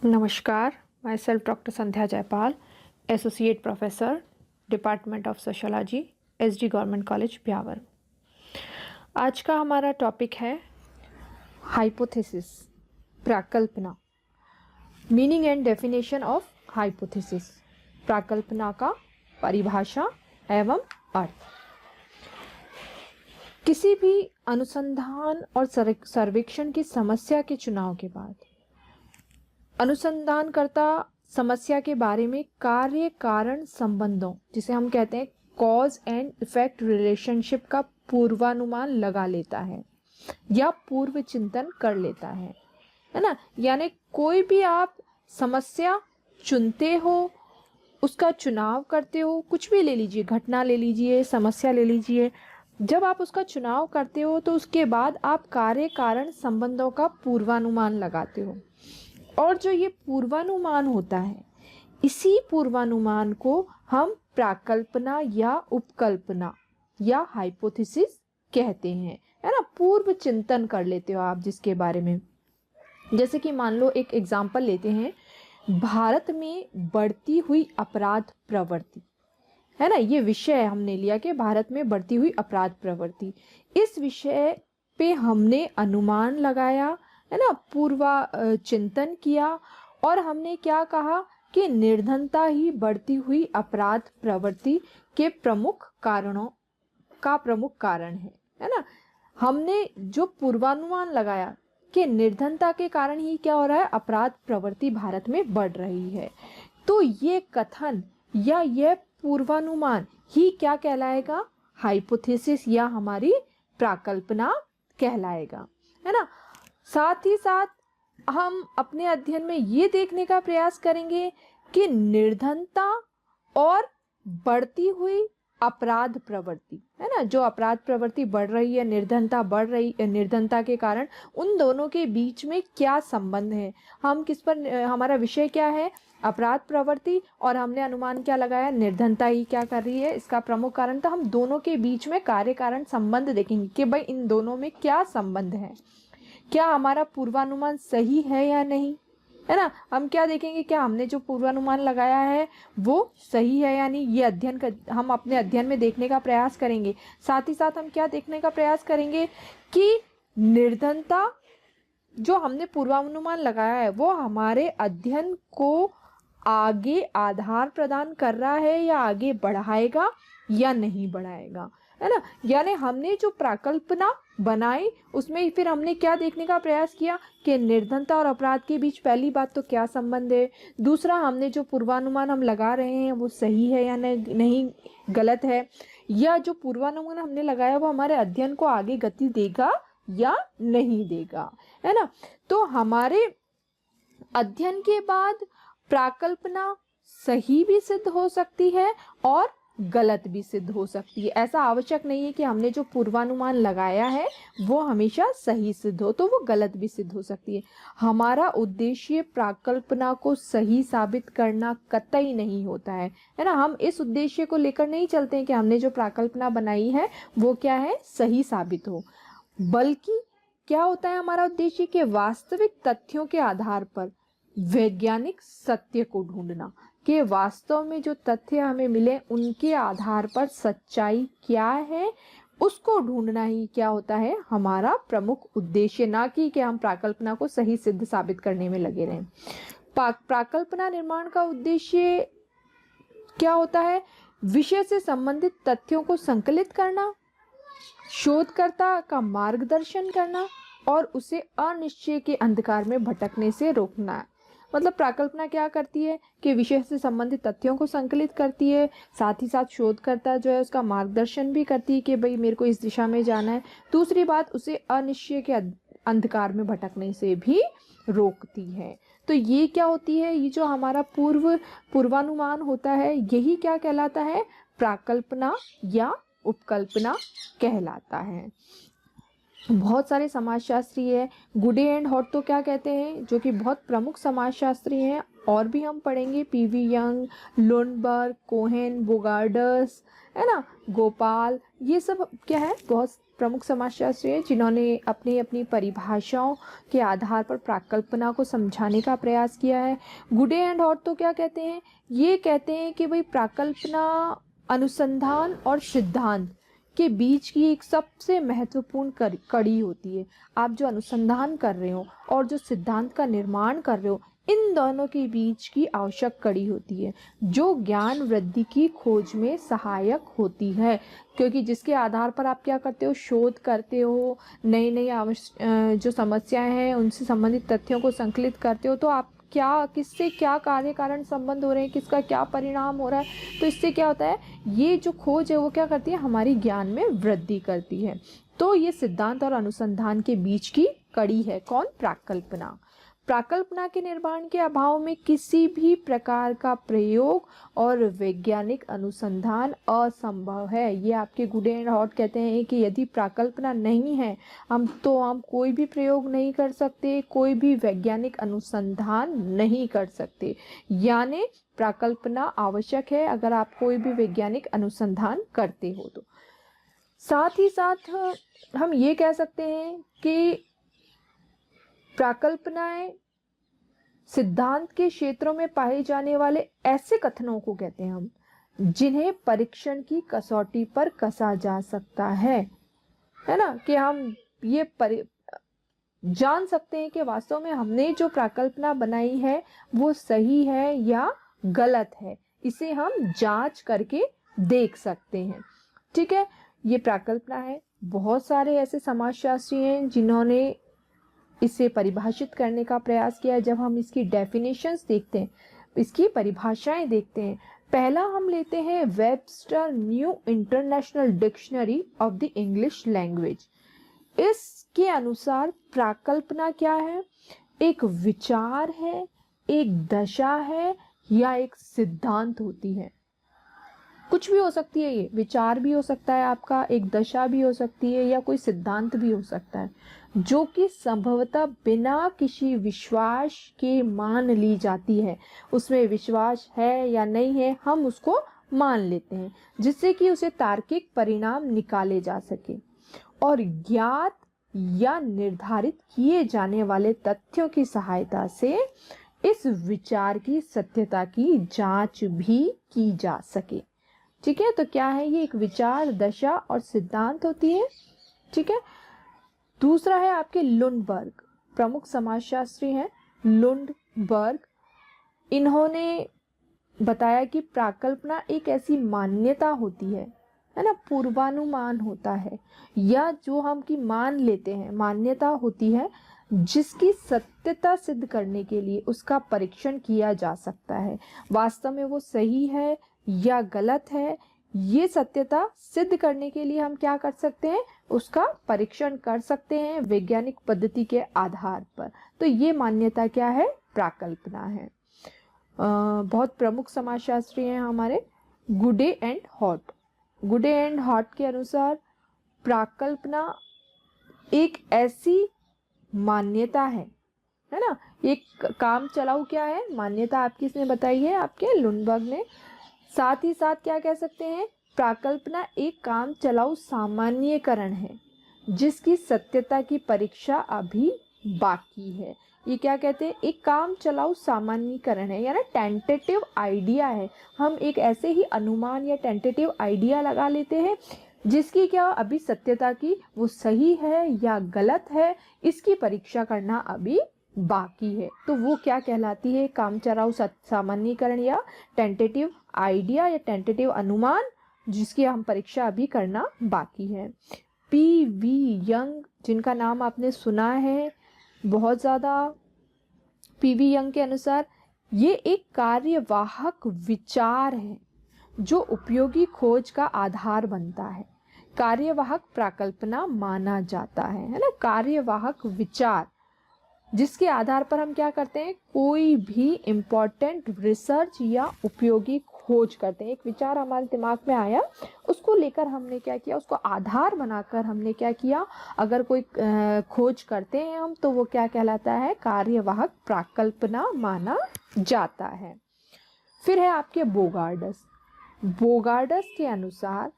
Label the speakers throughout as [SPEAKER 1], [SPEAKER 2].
[SPEAKER 1] नमस्कार, myself doctor Sandhya Jaipal, associate professor, department of sociology, SD government college Beawar. आज का हमारा टॉपिक है हाइपोथेसिस, प्राकल्पना। Meaning and definition of hypothesis, प्राकल्पना का परिभाषा एवं अर्थ। किसी भी अनुसंधान और सर्वेक्षण की समस्या के चुनाव के बाद अनुसंधानकर्ता समस्या के बारे में कार्य कारण संबंधों, जिसे हम कहते हैं कॉज एंड इफेक्ट रिलेशनशिप, का पूर्वानुमान लगा लेता है या पूर्व चिंतन कर लेता है ना। यानी कोई भी आप समस्या चुनते हो, उसका चुनाव करते हो, कुछ भी ले लीजिए, घटना ले लीजिए, समस्या ले लीजिए। जब आप उसका चुनाव करते हो तो उसके बाद आप कार्य कारण संबंधों का पूर्वानुमान लगाते हो, और जो ये पूर्वानुमान होता है, इसी पूर्वानुमान को हम प्राकल्पना या उपकल्पना या हाइपोथेसिस कहते हैं, है ना। पूर्व चिंतन कर लेते हो आप जिसके बारे में। जैसे कि मान लो एक एग्जाम्पल लेते हैं, भारत में बढ़ती हुई अपराध प्रवृत्ति, है ना। ये विषय हमने लिया कि भारत में बढ़ती हुई अपराध प्रवृत्ति। इस विषय पे हमने अनुमान लगाया, है ना, पूर्वा चिंतन किया, और हमने क्या कहा कि निर्धनता ही बढ़ती हुई अपराध प्रवृत्ति के प्रमुख कारणों का प्रमुख कारण है ना। हमने जो पूर्वानुमान लगाया कि निर्धनता के कारण ही क्या हो रहा है, अपराध प्रवृत्ति भारत में बढ़ रही है, तो ये कथन या यह पूर्वानुमान ही क्या कहलाएगा, हाइपोथेसिस या हमारी प्राकल्पना कहलाएगा, है ना। साथ ही साथ हम अपने अध्ययन में ये देखने का प्रयास करेंगे कि निर्धनता और बढ़ती हुई अपराध प्रवृत्ति, है ना, जो अपराध प्रवृत्ति बढ़ रही है, निर्धनता बढ़ रही है, निर्धनता के कारण उन दोनों के बीच में क्या संबंध है। हम किस पर, हमारा विषय क्या है, अपराध प्रवृत्ति, और हमने अनुमान क्या लगाया, निर्धनता ही क्या कर रही है, इसका प्रमुख कारण। तो हम दोनों के बीच में कार्य कारण संबंध देखेंगे कि भाई इन दोनों में क्या संबंध है, क्या हमारा पूर्वानुमान सही है या नहीं, है ना। हम क्या देखेंगे, क्या हमने जो पूर्वानुमान लगाया है वो सही है या नहीं, ये हम अपने अध्ययन में देखने का प्रयास करेंगे। साथ ही साथ हम क्या देखने का प्रयास करेंगे कि निर्धनता जो हमने पूर्वानुमान लगाया है वो हमारे अध्ययन को आगे आधार प्रदान कर रहा है या आगे बढ़ाएगा या नहीं बढ़ाएगा, है ना। यानी हमने जो प्राकल्पना बनाई उसमें फिर हमने क्या देखने का प्रयास किया कि निर्धनता और अपराध के बीच पहली बात तो क्या संबंध है, दूसरा हमने जो पूर्वानुमान हम लगा रहे हैं वो सही है या नहीं गलत है, या जो पूर्वानुमान हमने लगाया वो हमारे अध्ययन को आगे गति देगा या नहीं देगा, है ना। तो हमारे अध्ययन के बाद प्राकल्पना सही भी सिद्ध हो सकती है और गलत भी सिद्ध हो सकती है। ऐसा आवश्यक नहीं है कि हमने जो पूर्वानुमान लगाया है वो हमेशा सही सिद्ध हो, तो वो गलत भी सिद्ध हो सकती है। हमारा उद्देश्य प्राकल्पना को सही साबित करना कतई नहीं होता है ना। हम इस उद्देश्य को लेकर नहीं चलते हैं कि हमने जो प्राकल्पना बनाई है वो क्या है, सही साबित हो, बल्कि क्या होता है हमारा उद्देश्य कि वास्तविक तथ्यों के आधार पर वैज्ञानिक सत्य को ढूंढना, कि वास्तव में जो तथ्य हमें मिले उनके आधार पर सच्चाई क्या है, उसको ढूंढना ही क्या होता है हमारा प्रमुख उद्देश्य, ना कि हम प्राकल्पना को सही सिद्ध साबित करने में लगे रहें। प्राकल्पना निर्माण का उद्देश्य क्या होता है, विषय से संबंधित तथ्यों को संकलित करना, शोधकर्ता का मार्गदर्शन करना और उसे अनिश्चय के अंधकार में भटकने से रोकना। मतलब प्राकल्पना क्या करती है कि विषय से संबंधित तथ्यों को संकलित करती है, साथ ही साथ शोधकर्ता जो है उसका मार्गदर्शन भी करती है कि भाई मेरे को इस दिशा में जाना है। दूसरी बात, उसे अनिश्चय के अंधकार में भटकने से भी रोकती है। तो ये क्या होती है, ये जो हमारा पूर्वानुमान होता है यही क्या कहलाता है, प्राकल्पना या उपकल्पना कहलाता है। बहुत सारे समाजशास्त्री है, गुडे एंड हॉट तो क्या कहते हैं, जो कि बहुत प्रमुख समाजशास्त्री हैं, और भी हम पढ़ेंगे, PV young, Lundberg, Cohen, Bogardus, है ना, गोपाल, ये सब क्या है बहुत प्रमुख समाजशास्त्री हैं जिन्होंने अपनी अपनी परिभाषाओं के आधार पर प्राकल्पना को समझाने का प्रयास किया है। गुडे एंड हॉट तो क्या कहते हैं, ये कहते हैं कि भाई प्राकल्पना अनुसंधान और सिद्धांत के बीच की एक सबसे महत्वपूर्ण कड़ी होती है। आप जो अनुसंधान कर रहे हो और जो सिद्धांत का निर्माण कर रहे हो, इन दोनों के बीच की आवश्यक कड़ी होती है जो ज्ञान वृद्धि की खोज में सहायक होती है। क्योंकि जिसके आधार पर आप क्या करते हो, शोध करते हो, नई नई जो समस्याएं हैं उनसे संबंधित तथ्यों को संकलित करते हो, तो आप क्या किससे क्या कार्य कारण संबंध हो रहे हैं, किसका क्या परिणाम हो रहा है, तो इससे क्या होता है, ये जो खोज है वो क्या करती है, हमारी ज्ञान में वृद्धि करती है। तो ये सिद्धांत और अनुसंधान के बीच की कड़ी है कौन, प्राकल्पना। प्राकल्पना के निर्माण के अभाव में किसी भी प्रकार का प्रयोग और वैज्ञानिक अनुसंधान असंभव है। ये आपके गुडे एंड हॉट कहते हैं कि यदि प्राकल्पना नहीं है हम कोई भी प्रयोग नहीं कर सकते, कोई भी वैज्ञानिक अनुसंधान नहीं कर सकते। यानी प्राकल्पना आवश्यक है अगर आप कोई भी वैज्ञानिक अनुसंधान करते हो तो। साथ ही साथ हम ये कह सकते हैं कि प्राकल्पनाएं सिद्धांत के क्षेत्रों में पाए जाने वाले ऐसे कथनों को कहते हैं हम जिन्हें परीक्षण की कसौटी पर कसा जा सकता है ना, कि हम ये जान सकते हैं कि वास्तव में हमने जो प्राकल्पना बनाई है वो सही है या गलत है, इसे हम जांच करके देख सकते हैं। ठीक है, ये प्राकल्पना है। बहुत सारे ऐसे समाजशास्त्री हैं जिन्होंने इसे परिभाषित करने का प्रयास किया है। जब हम इसकी डेफिनेशंस देखते हैं, इसकी परिभाषाएं देखते हैं, पहला हम लेते हैं Webster new international dictionary of the English language. इसके अनुसार प्राकल्पना क्या है, एक विचार है, एक दशा है या एक सिद्धांत होती है। कुछ भी हो सकती है, ये विचार भी हो सकता है आपका, एक दशा भी हो सकती है या कोई सिद्धांत भी हो सकता है, जो कि संभवतः बिना किसी विश्वास के मान ली जाती है। उसमें विश्वास है या नहीं है हम उसको मान लेते हैं, जिससे कि उसे तार्किक परिणाम निकाले जा सके और ज्ञात या निर्धारित किए जाने वाले तथ्यों की सहायता से इस विचार की सत्यता की जांच भी की जा सके। ठीक है, तो क्या है, ये एक विचार, दशा और सिद्धांत होती है। ठीक है, दूसरा है आपके लुंडबर्ग, प्रमुख समाजशास्त्री हैं लुंडबर्ग। इन्होंने बताया कि प्राकल्पना एक ऐसी मान्यता होती है ना, पूर्वानुमान होता है या जो हम की मान लेते हैं, मान्यता होती है जिसकी सत्यता सिद्ध करने के लिए उसका परीक्षण किया जा सकता है। वास्तव में वो सही है या गलत है, ये सत्यता सिद्ध करने के लिए हम क्या कर सकते हैं, उसका परीक्षण कर सकते हैं वैज्ञानिक पद्धति के आधार पर। तो ये मान्यता क्या है, प्राकल्पना है। बहुत प्रमुख समाजशास्त्री हैं हमारे गुडे एंड हॉट। गुडे एंड हॉट के अनुसार प्राकल्पना एक ऐसी मान्यता है ना, एक काम चलाऊ क्या है, मान्यता आपकी इसने बताई है, आपके लुंडबर्ग ने। साथ ही साथ क्या कह सकते हैं, प्राकल्पना एक काम चलाऊ सामान्यीकरण है जिसकी सत्यता की परीक्षा अभी बाकी है। ये क्या कहते हैं, एक काम चलाऊ सामान्यीकरण है, यानी टेंटेटिव आइडिया है। हम एक ऐसे ही अनुमान या टेंटेटिव आइडिया लगा लेते हैं जिसकी क्या अभी सत्यता की वो सही है या गलत है, इसकी परीक्षा करना अभी बाकी है। तो वो क्या कहलाती है, काम चलाऊ सामान्यीकरण या टेंटेटिव आइडिया या टेंटेटिव अनुमान, जिसकी हम परीक्षा अभी करना बाकी है। पी.वी. यंग, जिनका नाम आपने सुना है बहुत ज़्यादा, पी.वी. यंग के अनुसार ये एक कार्यवाहक विचार है जो उपयोगी खोज का आधार बनता है। कार्यवाहक प्राकल्पना माना जाता है ना, कार्यवाहक विचार जिसके आधार पर हम क्या करते हैं, कोई भी इम्पोर्टेंट रिसर्च या उपयोगी खोज करते हैं। एक विचार हमारे दिमाग में आया, उसको लेकर हमने क्या किया, उसको आधार बनाकर हमने क्या किया, अगर कोई खोज करते हैं हम, तो वो क्या कहलाता है, कार्यवाहक प्राकल्पना माना जाता है। फिर है आपके बोगार्डस। बोगार्डस के अनुसार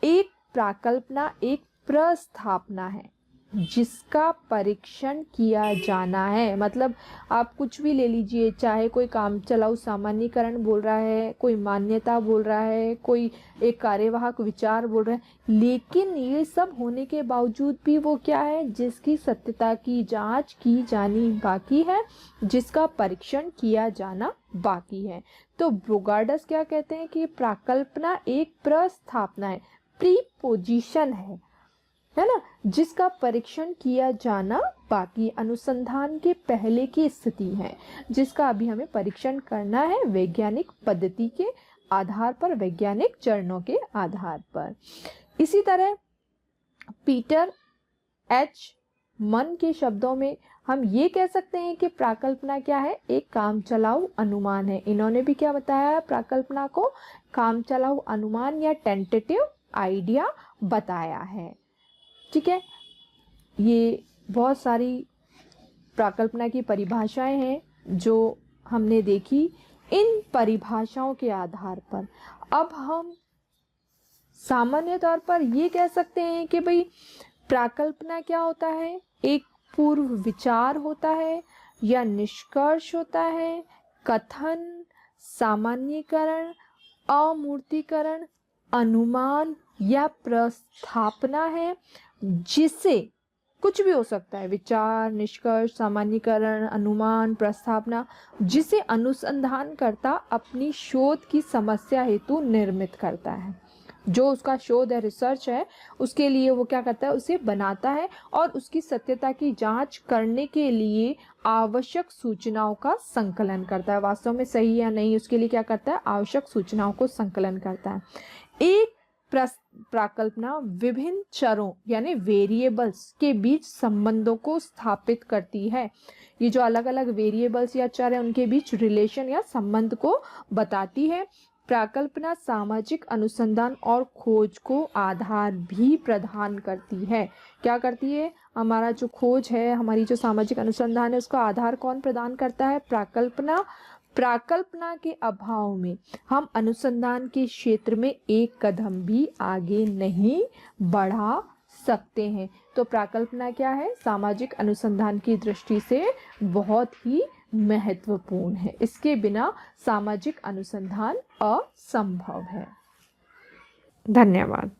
[SPEAKER 1] एक प्राकल्पना एक प्रस्थापना है जिसका परीक्षण किया जाना है। मतलब आप कुछ भी ले लीजिए, चाहे कोई काम चलाऊ सामान्यीकरण बोल रहा है, कोई मान्यता बोल रहा है, कोई एक कार्यवाहक विचार बोल रहा है, लेकिन ये सब होने के बावजूद भी वो क्या है, जिसकी सत्यता की जांच की जानी बाकी है, जिसका परीक्षण किया जाना बाकी है। तो ब्रोगार्डस क्या कहते हैं कि प्राकल्पना एक प्रस्थापना है, प्रीपोजिशन है ना, जिसका परीक्षण किया जाना बाकी, अनुसंधान के पहले की स्थिति है, जिसका अभी हमें परीक्षण करना है वैज्ञानिक पद्धति के आधार पर, वैज्ञानिक चरणों के आधार पर। इसी तरह पीटर एच मन के शब्दों में हम ये कह सकते हैं कि प्राकल्पना क्या है, एक कामचलाऊ अनुमान है। इन्होंने भी क्या बताया, प्राकल्पना को कामचलाऊ अनुमान या टेंटेटिव आइडिया बताया है। ठीक है, ये बहुत सारी प्राकल्पना की परिभाषाएं हैं जो हमने देखी। इन परिभाषाओं के आधार पर अब हम सामान्य तौर पर ये कह सकते हैं कि भाई प्राकल्पना क्या होता है, एक पूर्व विचार होता है या निष्कर्ष होता है, कथन, सामान्यीकरण, अमूर्तीकरण, अनुमान या प्रस्थापना है, जिसे कुछ भी हो सकता है, विचार, निष्कर्ष, सामान्यीकरण, अनुमान, प्रस्थापना, जिसे अनुसंधानकर्ता अपनी शोध की समस्या हेतु निर्मित करता है। जो उसका शोध है, रिसर्च है, उसके लिए वो क्या करता है, उसे बनाता है और उसकी सत्यता की जांच करने के लिए आवश्यक सूचनाओं का संकलन करता है। वास्तव में सही या नहीं, उसके लिए क्या करता है, आवश्यक सूचनाओं को संकलन करता है। एक प्राकल्पना विभिन्न चरों यानी वेरिएबल्स के बीच संबंधों को स्थापित करती है। ये जो अलग अलग वेरिएबल्स या चर हैं उनके बीच रिलेशन या संबंध को बताती है। प्राकल्पना सामाजिक अनुसंधान और खोज को आधार भी प्रदान करती है। क्या करती है, हमारा जो खोज है, हमारी जो सामाजिक अनुसंधान है, उसका आधार कौन प्रदान करता है, प्राकल्पना। प्राकल्पना के अभाव में हम अनुसंधान के क्षेत्र में एक कदम भी आगे नहीं बढ़ा सकते हैं। तो प्राकल्पना क्या है, सामाजिक अनुसंधान की दृष्टि से बहुत ही महत्वपूर्ण है। इसके बिना सामाजिक अनुसंधान असंभव है। धन्यवाद।